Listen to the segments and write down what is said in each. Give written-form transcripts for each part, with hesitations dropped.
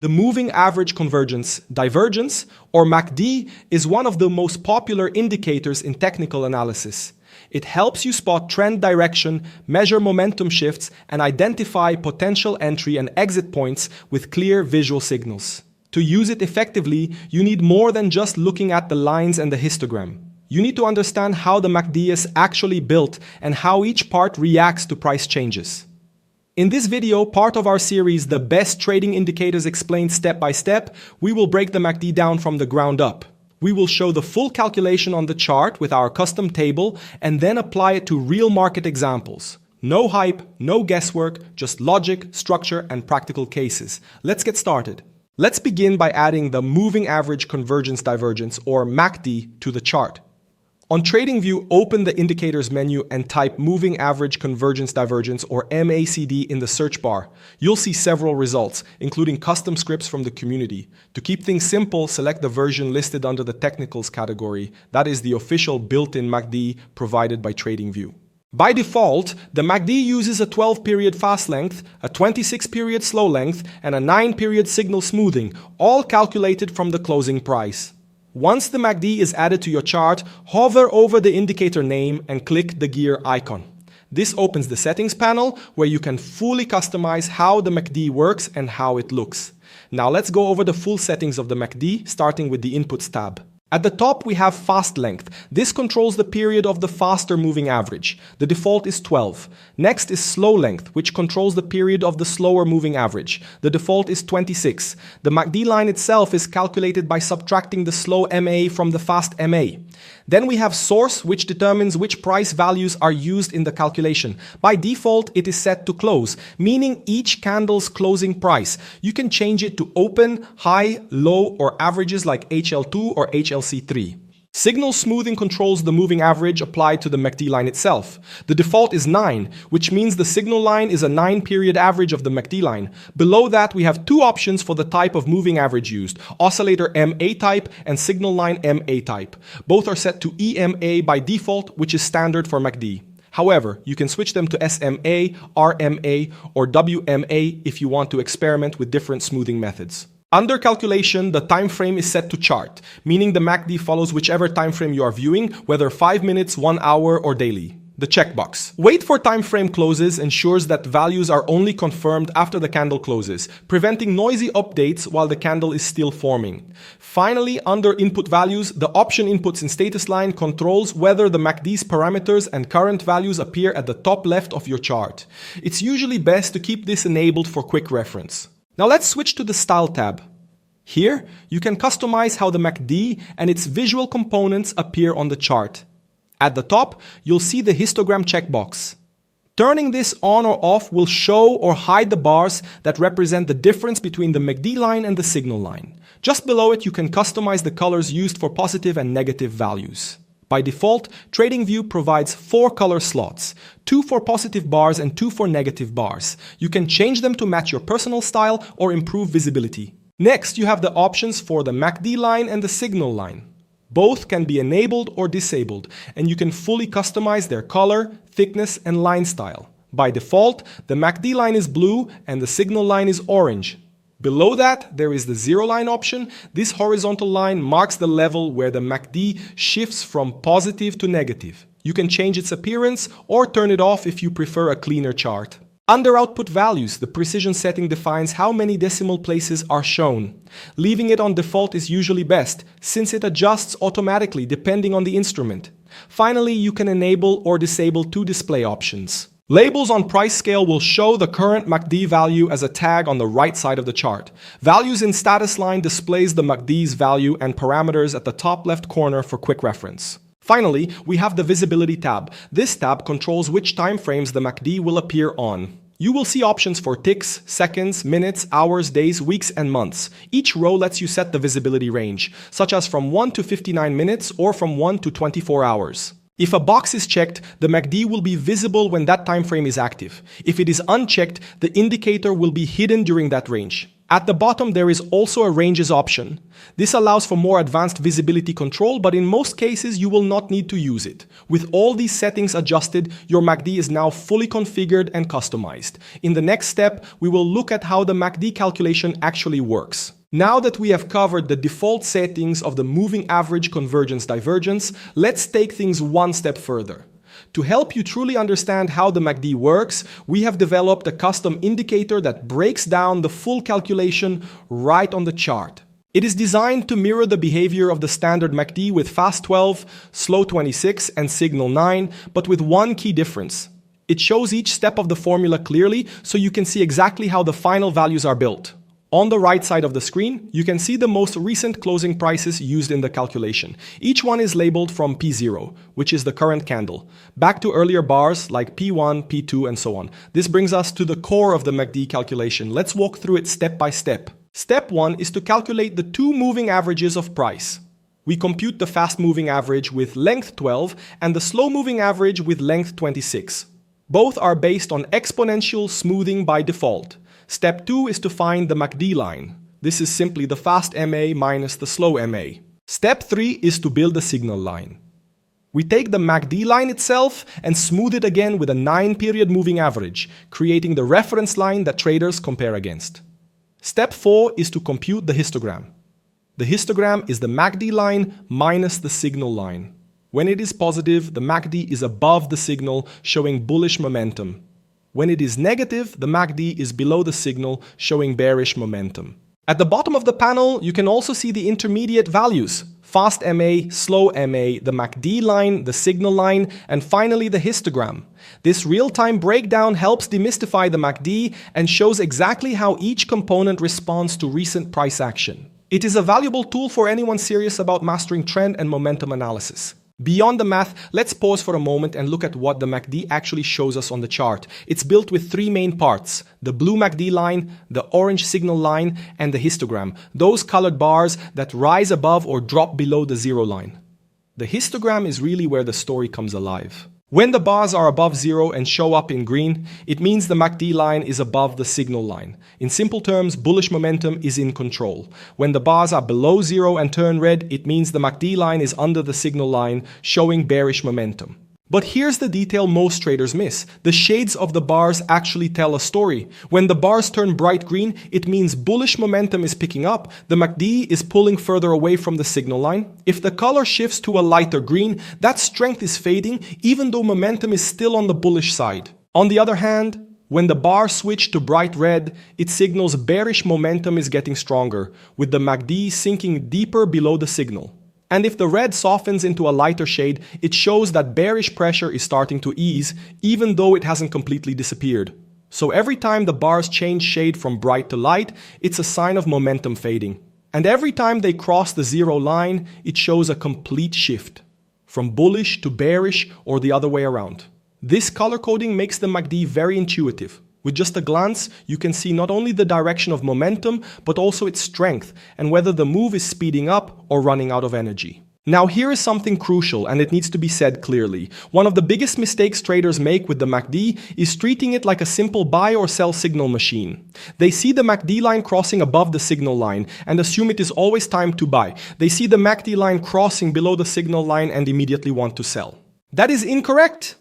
The moving average convergence divergence, or MACD, is one of the most popular indicators in technical analysis. It helps you spot trend direction, measure momentum shifts, and identify potential entry and exit points with clear visual signals. To use it effectively, you need more than just looking at the lines and the histogram. You need to understand how the MACD is actually built and how each part reacts to price changes. In this video, part of our series, The Best Trading Indicators Explained Step by Step, we will break the MACD down from the ground up. We will show the full calculation on the chart with our custom table and then apply it to real market examples. No hype, no guesswork, just logic, structure, and practical cases. Let's get started. Let's begin by adding the moving average convergence divergence, or MACD, to the chart. On TradingView, open the Indicators menu and type Moving Average Convergence Divergence, or MACD, in the search bar. You'll see several results, including custom scripts from the community. To keep things simple, select the version listed under the Technicals category. That is the official built-in MACD provided by TradingView. By default, the MACD uses a 12-period fast length, a 26-period slow length, and a 9-period signal smoothing, all calculated from the closing price. Once the MACD is added to your chart, hover over the indicator name and click the gear icon. This opens the settings panel where you can fully customize how the MACD works and how it looks. Now let's go over the full settings of the MACD, starting with the Inputs tab. At the top, we have fast length. This controls the period of the faster moving average. The default is 12. Next is slow length, which controls the period of the slower moving average. The default is 26. The MACD line itself is calculated by subtracting the slow MA from the fast MA. Then we have source, which determines which price values are used in the calculation. By default, it is set to close, meaning each candle's closing price. You can change it to open, high, low, or averages like HL2 or HLC3. Signal smoothing controls the moving average applied to the MACD line itself. The default is 9, which means the signal line is a 9-period average of the MACD line. Below that, we have two options for the type of moving average used: oscillator MA type and signal line MA type. Both are set to EMA by default, which is standard for MACD. However, you can switch them to SMA, RMA, or WMA if you want to experiment with different smoothing methods. Under calculation, the time frame is set to chart, meaning the MACD follows whichever time frame you are viewing, whether 5 minutes, 1 hour, or daily. The checkbox. Wait for time frame closes ensures that values are only confirmed after the candle closes, preventing noisy updates while the candle is still forming. Finally, under input values, the option inputs in status line controls whether the MACD's parameters and current values appear at the top left of your chart. It's usually best to keep this enabled for quick reference. Now let's switch to the Style tab. Here, you can customize how the MACD and its visual components appear on the chart. At the top, you'll see the histogram checkbox. Turning this on or off will show or hide the bars that represent the difference between the MACD line and the signal line. Just below it, you can customize the colors used for positive and negative values. By default, TradingView provides 4 color slots, 2 for positive bars and 2 for negative bars. You can change them to match your personal style or improve visibility. Next, you have the options for the MACD line and the signal line. Both can be enabled or disabled, and you can fully customize their color, thickness, and line style. By default, the MACD line is blue and the signal line is orange. Below that, there is the zero line option. This horizontal line marks the level where the MACD shifts from positive to negative. You can change its appearance or turn it off if you prefer a cleaner chart. Under output values, the precision setting defines how many decimal places are shown. Leaving it on default is usually best, since it adjusts automatically depending on the instrument. Finally, you can enable or disable 2 display options. Labels on price scale will show the current MACD value as a tag on the right side of the chart. Values in status line displays the MACD's value and parameters at the top left corner for quick reference. Finally, we have the Visibility tab. This tab controls which time frames the MACD will appear on. You will see options for ticks, seconds, minutes, hours, days, weeks, and months. Each row lets you set the visibility range, such as from 1 to 59 minutes or from 1 to 24 hours. If a box is checked, the MACD will be visible when that time frame is active. If it is unchecked, the indicator will be hidden during that range. At the bottom, there is also a ranges option. This allows for more advanced visibility control, but in most cases, you will not need to use it. With all these settings adjusted, your MACD is now fully configured and customized. In the next step, we will look at how the MACD calculation actually works. Now that we have covered the default settings of the moving average convergence divergence, let's take things one step further. To help you truly understand how the MACD works, we have developed a custom indicator that breaks down the full calculation right on the chart. It is designed to mirror the behavior of the standard MACD with fast 12, slow 26, and signal 9, but with one key difference. It shows each step of the formula clearly so you can see exactly how the final values are built. On the right side of the screen, you can see the most recent closing prices used in the calculation. Each one is labeled from P0, which is the current candle, back to earlier bars like P1, P2, and so on. This brings us to the core of the MACD calculation. Let's walk through it step by step. Step 1 is to calculate the two moving averages of price. We compute the fast moving average with length 12 and the slow moving average with length 26. Both are based on exponential smoothing by default. Step 2 is to find the MACD line. This is simply the fast MA minus the slow MA. Step 3 is to build a signal line. We take the MACD line itself and smooth it again with a 9-period moving average, creating the reference line that traders compare against. Step 4 is to compute the histogram. The histogram is the MACD line minus the signal line. When it is positive, the MACD is above the signal, showing bullish momentum. When it is negative, the MACD is below the signal, showing bearish momentum. At the bottom of the panel, you can also see the intermediate values: fast MA, slow MA, the MACD line, the signal line, and finally the histogram. This real-time breakdown helps demystify the MACD and shows exactly how each component responds to recent price action. It is a valuable tool for anyone serious about mastering trend and momentum analysis. Beyond the math, let's pause for a moment and look at what the MACD actually shows us on the chart. It's built with three main parts: the blue MACD line, the orange signal line, and the histogram, those colored bars that rise above or drop below the zero line. The histogram is really where the story comes alive. When the bars are above zero and show up in green, it means the MACD line is above the signal line. In simple terms, bullish momentum is in control. When the bars are below zero and turn red, it means the MACD line is under the signal line, showing bearish momentum. But here's the detail most traders miss. The shades of the bars actually tell a story. When the bars turn bright green, it means bullish momentum is picking up. The MACD is pulling further away from the signal line. If the color shifts to a lighter green, that strength is fading, even though momentum is still on the bullish side. On the other hand, when the bars switch to bright red, it signals bearish momentum is getting stronger, with the MACD sinking deeper below the signal. And if the red softens into a lighter shade, it shows that bearish pressure is starting to ease, even though it hasn't completely disappeared. So every time the bars change shade from bright to light, it's a sign of momentum fading. And every time they cross the zero line, it shows a complete shift, from bullish to bearish or the other way around. This color coding makes the MACD very intuitive. With just a glance, you can see not only the direction of momentum, but also its strength and whether the move is speeding up or running out of energy. Now here is something crucial, and it needs to be said clearly. One of the biggest mistakes traders make with the MACD is treating it like a simple buy or sell signal machine. They see the MACD line crossing above the signal line and assume it is always time to buy. They see the MACD line crossing below the signal line and immediately want to sell. That is incorrect.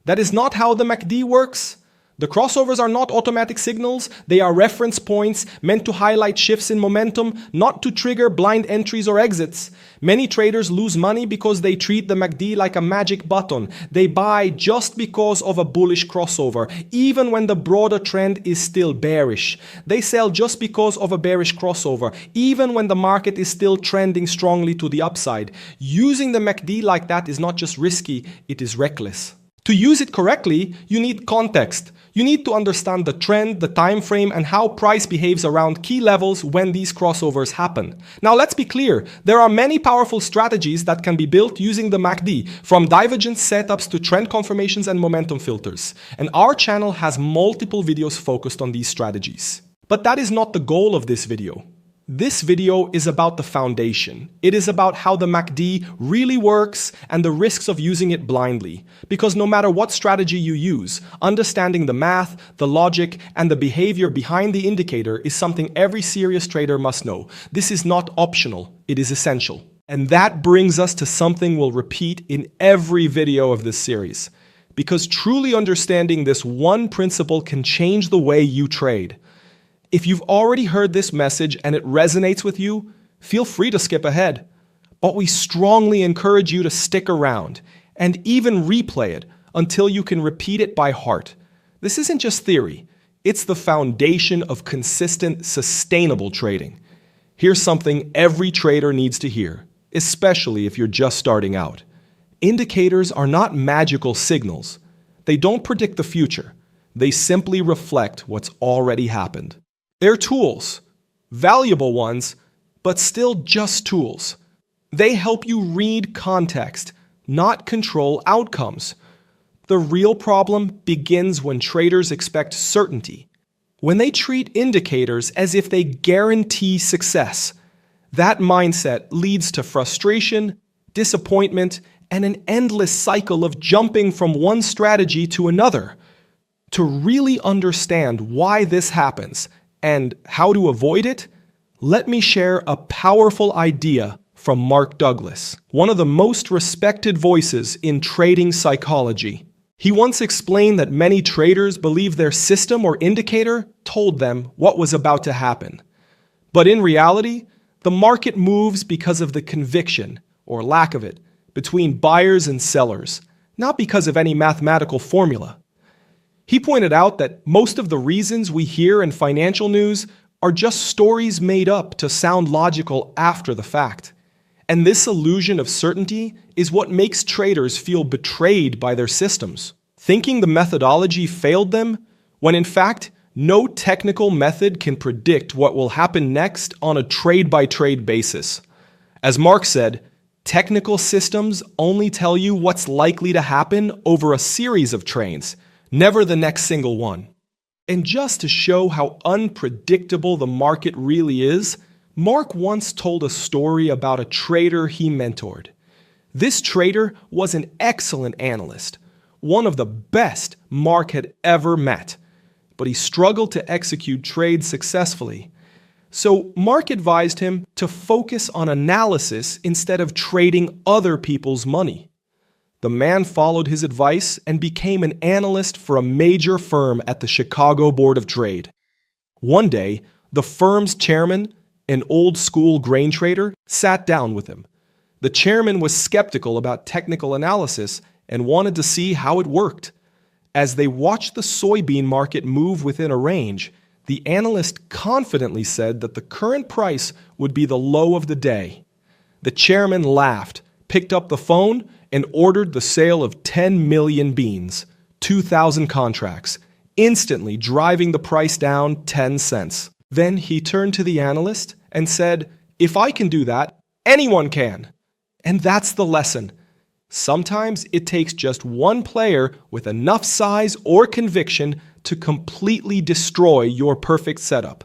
That is not how the MACD works. The crossovers are not automatic signals, they are reference points meant to highlight shifts in momentum, not to trigger blind entries or exits. Many traders lose money because they treat the MACD like a magic button. They buy just because of a bullish crossover, even when the broader trend is still bearish. They sell just because of a bearish crossover, even when the market is still trending strongly to the upside. Using the MACD like that is not just risky, it is reckless. To use it correctly, you need context. You need to understand the trend, the time frame, and how price behaves around key levels when these crossovers happen. Now let's be clear, there are many powerful strategies that can be built using the MACD, from divergence setups to trend confirmations and momentum filters. And our channel has multiple videos focused on these strategies. But that is not the goal of this video. This video is about the foundation. It is about how the MACD really works and the risks of using it blindly. Because no matter what strategy you use, understanding the math, the logic, and the behavior behind the indicator is something every serious trader must know. This is not optional, it is essential. And that brings us to something we'll repeat in every video of this series. Because truly understanding this one principle can change the way you trade. If you've already heard this message and it resonates with you, feel free to skip ahead. But we strongly encourage you to stick around and even replay it until you can repeat it by heart. This isn't just theory, it's the foundation of consistent, sustainable trading. Here's something every trader needs to hear, especially if you're just starting out. Indicators are not magical signals. They don't predict the future. They simply reflect what's already happened. They're tools, valuable ones, but still just tools. They help you read context, not control outcomes. The real problem begins when traders expect certainty. When they treat indicators as if they guarantee success, that mindset leads to frustration, disappointment, and an endless cycle of jumping from one strategy to another. To really understand why this happens and how to avoid it, let me share a powerful idea from Mark Douglas, one of the most respected voices in trading psychology. He once explained that many traders believe their system or indicator told them what was about to happen. But in reality, the market moves because of the conviction, or lack of it, between buyers and sellers, not because of any mathematical formula. He pointed out that most of the reasons we hear in financial news are just stories made up to sound logical after the fact. And this illusion of certainty is what makes traders feel betrayed by their systems, thinking the methodology failed them, when in fact, no technical method can predict what will happen next on a trade-by-trade basis. As Mark said, technical systems only tell you what's likely to happen over a series of trades, never the next single one. And just to show how unpredictable the market really is, Mark once told a story about a trader he mentored. This trader was an excellent analyst, one of the best Mark had ever met, but he struggled to execute trades successfully. So Mark advised him to focus on analysis instead of trading other people's money. The man followed his advice and became an analyst for a major firm at the Chicago Board of Trade. One day, the firm's chairman, an old-school grain trader, sat down with him. The chairman was skeptical about technical analysis and wanted to see how it worked. As they watched the soybean market move within a range, the analyst confidently said that the current price would be the low of the day. The chairman laughed, picked up the phone, and ordered the sale of 10 million beans, 2,000 contracts, instantly driving the price down 10 cents. Then he turned to the analyst and said, "If I can do that, anyone can." And that's the lesson. Sometimes it takes just one player with enough size or conviction to completely destroy your perfect setup.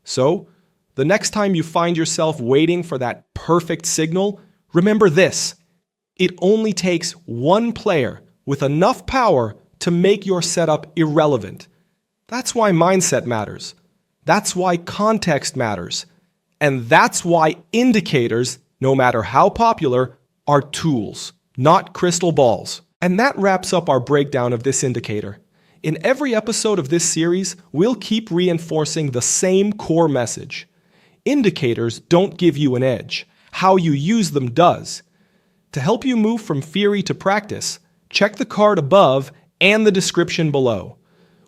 So, the next time you find yourself waiting for that perfect signal, remember this. It only takes one player with enough power to make your setup irrelevant. That's why mindset matters. That's why context matters. And that's why indicators, no matter how popular, are tools, not crystal balls. And that wraps up our breakdown of this indicator. In every episode of this series, we'll keep reinforcing the same core message. Indicators don't give you an edge. How you use them does. To help you move from theory to practice, check the card above and the description below.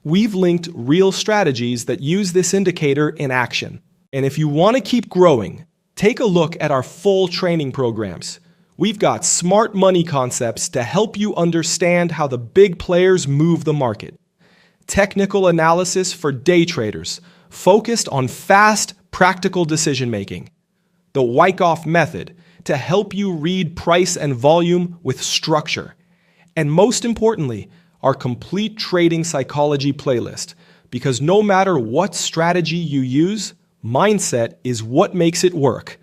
We've linked real strategies that use this indicator in action. And if you want to keep growing, take a look at our full training programs. We've got smart money concepts to help you understand how the big players move the market. Technical analysis for day traders, focused on fast, practical decision-making. The Wyckoff method, to help you read price and volume with structure. And most importantly, our complete trading psychology playlist, because no matter what strategy you use, Mindset is what makes it work.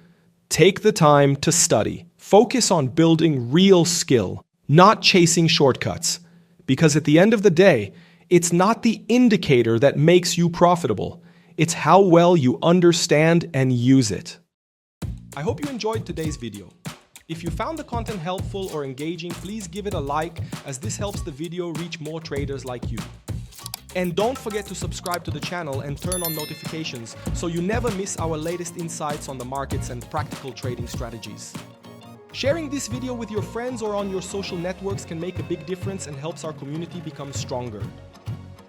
Take the time to study. Focus on building real skill, not chasing shortcuts. Because at the end of the day, it's not the indicator that makes you profitable. It's how well you understand and use it. I hope you enjoyed today's video. If you found the content helpful or engaging, please give it a like, as this helps the video reach more traders like you. And don't forget to subscribe to the channel and turn on notifications so you never miss our latest insights on the markets and practical trading strategies. Sharing this video with your friends or on your social networks can make a big difference and helps our community become stronger.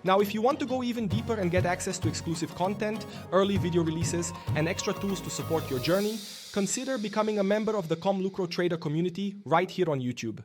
Now, if you want to go even deeper and get access to exclusive content, early video releases, and extra tools to support your journey, consider becoming a member of the ComLucro Trader community right here on YouTube.